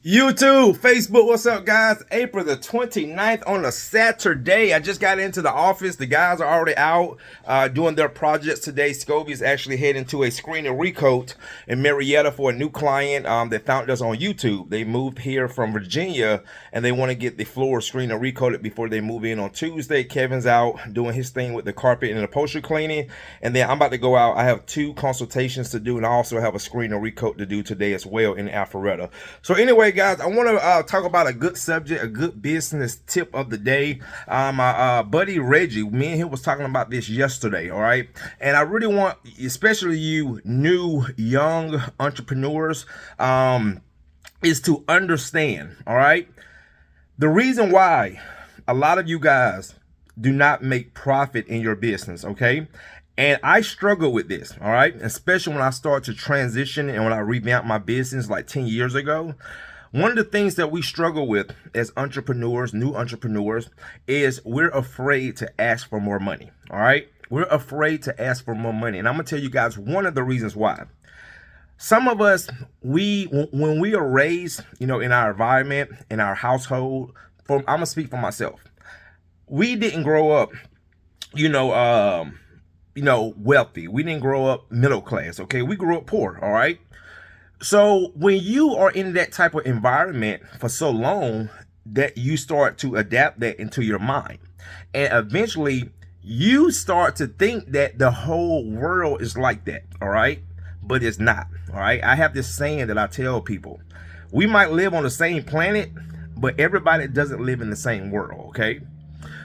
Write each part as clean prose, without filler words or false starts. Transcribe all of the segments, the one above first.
YouTube, Facebook, what's up, guys? April the 29th on a Saturday. I just got into the office. The guys are already out doing their projects today. Scobie's actually heading to a screen and recoat in Marietta for a new client that found us on YouTube. They moved here from Virginia and they want to get the floor screen and recoated before they move in on Tuesday. Kevin's out doing his thing with the carpet and the upholstery cleaning. And then I'm about to go out. I have 2 consultations to do, and I also have a screen and recoat to do today as well in Alpharetta. So anyway, guys, I want to talk about a good subject, a good business tip of the day. My buddy Reggie, me and him was talking about this yesterday, all right? And I really want, especially you new, young entrepreneurs, is to understand, all right? The reason why a lot of you guys do not make profit in your business, okay? And I struggle with this, all right? Especially when I start to transition and when I revamped my business like 10 years ago. One of the things that we struggle with as entrepreneurs, new entrepreneurs, is we're afraid to ask for more money, all right? We're afraid to ask for more money. And I'm gonna tell you guys one of the reasons why. Some of us, when we are raised, in our environment, in our household, I'm gonna speak for myself. We didn't grow up, wealthy. We didn't grow up middle class, okay? We grew up poor, all right? So when you are in that type of environment for so long, that you start to adapt that into your mind. And eventually you start to think that the whole world is like that, all right? But it's not, all right? I have this saying that I tell people. We might live on the same planet, but everybody doesn't live in the same world, okay?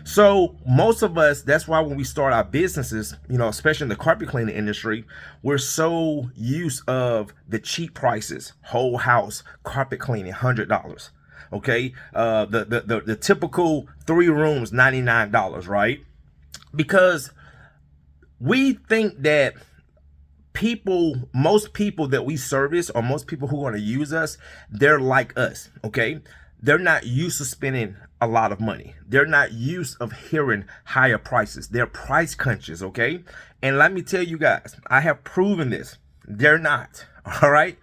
So most of us, that's why when we start our businesses, especially in the carpet cleaning industry, we're so used of the cheap prices, whole house, carpet cleaning, $100. Okay. The typical 3 rooms, $99, right? Because we think that most people that we service, or most people who want to use us, they're like us, okay? They're not used to spending a lot of money. They're not used of hearing higher prices. They're price conscious, okay? And let me tell you guys, I have proven this. They're not, all right?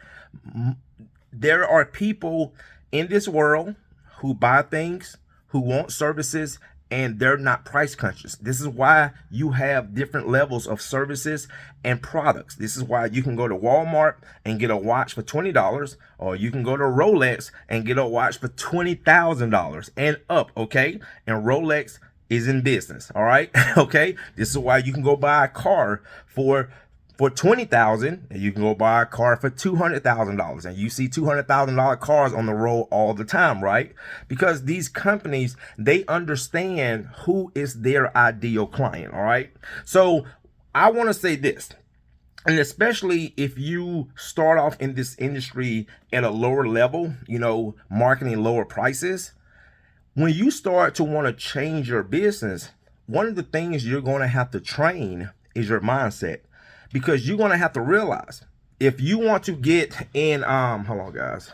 There are people in this world who buy things, who want services, and they're not price conscious. This is why you have different levels of services and products. This is why you can go to Walmart and get a watch for $20, or you can go to Rolex and get a watch for $20,000 and up, okay? And Rolex is in business, all right? Okay? This is why you can go buy a car for $20,000, and you can go buy a car for $200,000, and you see $200,000 cars on the road all the time, right? Because these companies, they understand who is their ideal client, all right? So I want to say this, and especially if you start off in this industry at a lower level, marketing lower prices, when you start to want to change your business, one of the things you're going to have to train is your mindset. Because you're going to have to realize, if you want to get in, hold on guys,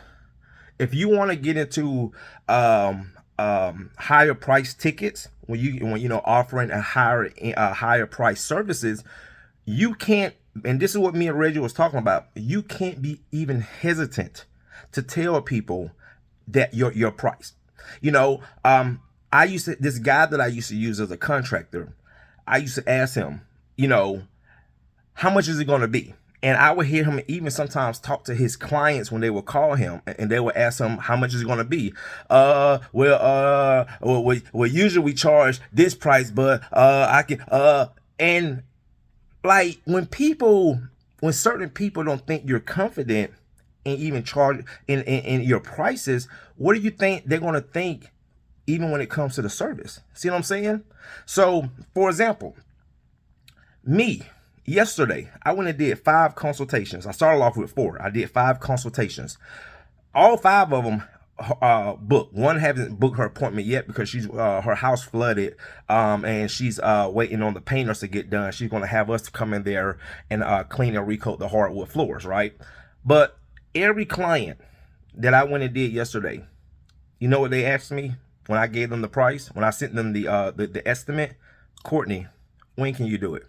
if you want to get into higher price tickets, when offering a higher price services, you can't, and this is what me and Reggie was talking about, you can't be even hesitant to tell people that your price. This guy that I used to use as a contractor, I used to ask him, how much is it going to be? And I would hear him even sometimes talk to his clients when they would call him, and they would ask him, how much is it going to be? Usually we charge this price, but I can, and like when certain people don't think you're confident and even charge in your prices, what do you think they're going to think even when it comes to the service? See what I'm saying? So for example, yesterday, I went and did 5 consultations. I started off with 4. I did 5 consultations. All 5 of them booked. One hasn't booked her appointment yet because she's her house flooded, and she's waiting on the painters to get done. She's going to have us to come in there and clean and recoat the hardwood floors, right? But every client that I went and did yesterday, you know what they asked me when I gave them the price? When I sent them the estimate? Courtney, when can you do it?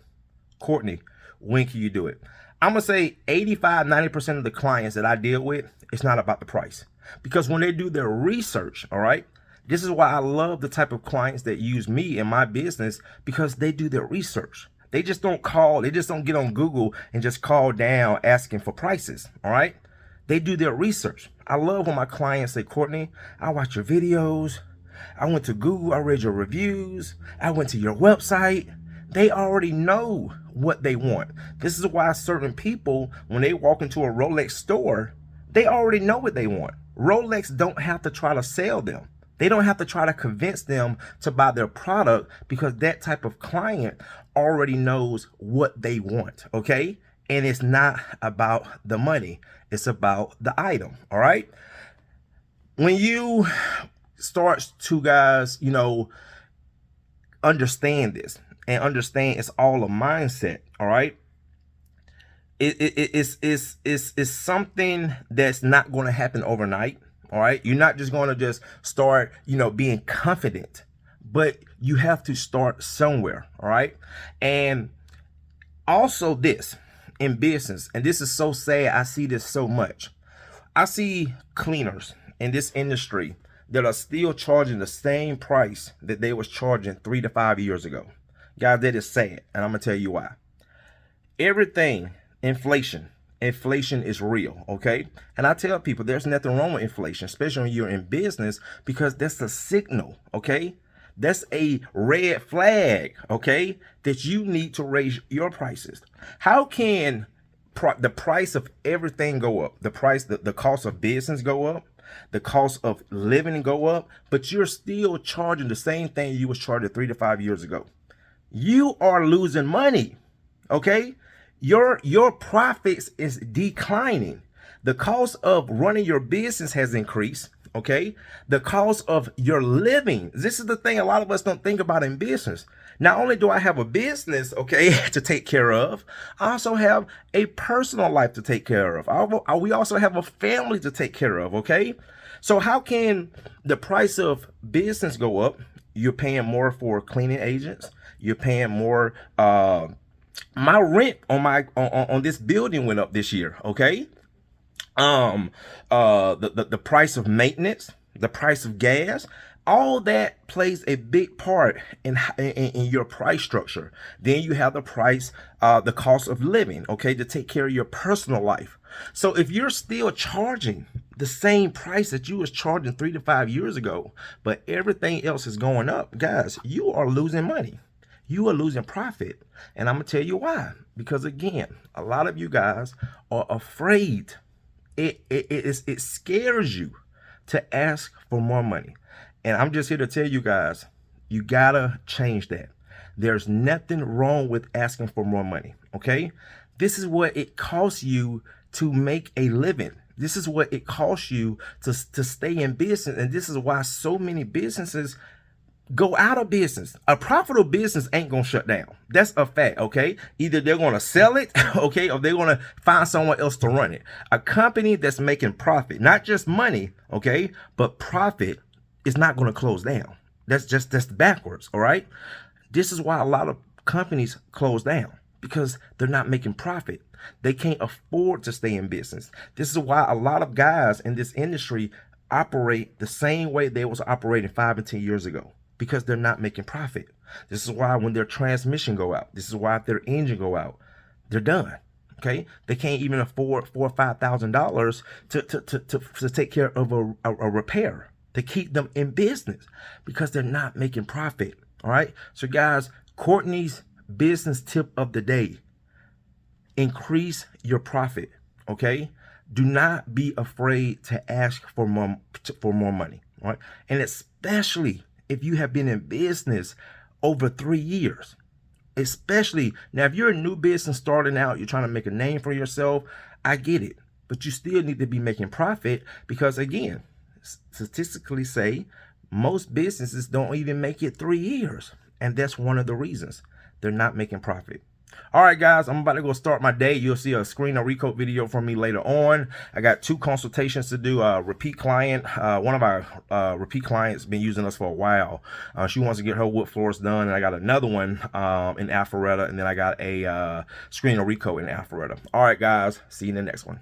Courtney, when can you do it? I'm gonna say 85, 90% of the clients that I deal with, it's not about the price. Because when they do their research, all right, this is why I love the type of clients that use me in my business, because they do their research. They just don't call, they just don't get on Google and just call down asking for prices, all right? They do their research. I love when my clients say, Courtney, I watch your videos. I went to Google, I read your reviews. I went to your website. They already know what they want. This is why certain people, when they walk into a Rolex store, they already know what they want. Rolex don't have to try to sell them. They don't have to try to convince them to buy their product, because that type of client already knows what they want, okay? And it's not about the money. It's about the item, all right? When you start to, guys, understand this and understand it's all a mindset, all right? It's something that's not going to happen overnight, all right? You're not just going to just start, being confident, but you have to start somewhere, all right? And also this in business, and this is so sad, I see this so much. I see cleaners in this industry that are still charging the same price that they was charging 3 to 5 years ago. Guys, that is sad, and I'm gonna tell you why. Everything, inflation is real, okay? And I tell people there's nothing wrong with inflation, especially when you're in business, because that's a signal, okay? That's a red flag, okay, that you need to raise your prices. How can the price of everything go up? The cost of business go up, the cost of living go up, but you're still charging the same thing you was charging 3 to 5 years ago. You are losing money, okay? Your profits is declining. The cost of running your business has increased, okay? The cost of your living. This is the thing a lot of us don't think about in business. Not only do I have a business, okay, to take care of, I also have a personal life to take care of. We also have a family to take care of, okay? So how can the price of business go up? You're paying more for cleaning agents. You're paying more. My rent on this building went up this year, okay? The price of maintenance, the price of gas, all that plays a big part in your price structure. Then you have the price, the cost of living, okay, to take care of your personal life. So if you're still charging the same price that you was charging 3 to 5 years ago, but everything else is going up, guys, you are losing money. You are losing profit. And I'm gonna tell you why. Because again, a lot of you guys are afraid. It scares you to ask for more money. And I'm just here to tell you guys, you gotta change that. There's nothing wrong with asking for more money, okay? This is what it costs you to make a living. This is what it costs you to stay in business. And this is why so many businesses go out of business. A profitable business ain't gonna shut down. That's a fact, okay? Either they're gonna sell it, okay, or they're gonna find someone else to run it. A company that's making profit, not just money, okay, but profit, is not gonna close down. That's backwards, all right? This is why a lot of companies close down, because they're not making profit. They can't afford to stay in business. This is why a lot of guys in this industry operate the same way they was operating 5 and 10 years ago, because they're not making profit. This is why when their transmission go out, this is why if their engine go out, they're done. Okay, they can't even afford $4,000 or $5,000 to take care of a repair to keep them in business, because they're not making profit. All right. So guys, Courtney's business tip of the day: increase your profit. Okay. Do not be afraid to ask for more money. All right, and especially if you have been in business over 3 years, especially now, if you're a new business starting out, you're trying to make a name for yourself, I get it, but you still need to be making profit, because again, statistically say most businesses don't even make it 3 years. And that's one of the reasons they're not making profit. All right, guys, I'm about to go start my day. You'll see a screen or recoat video from me later on. I got 2 consultations to do. Repeat client, one of our repeat clients been using us for a while. She wants to get her wood floors done, and I got another one in Alpharetta, and then I got a screen or recoat in Alpharetta. All right, guys, see you in the next one.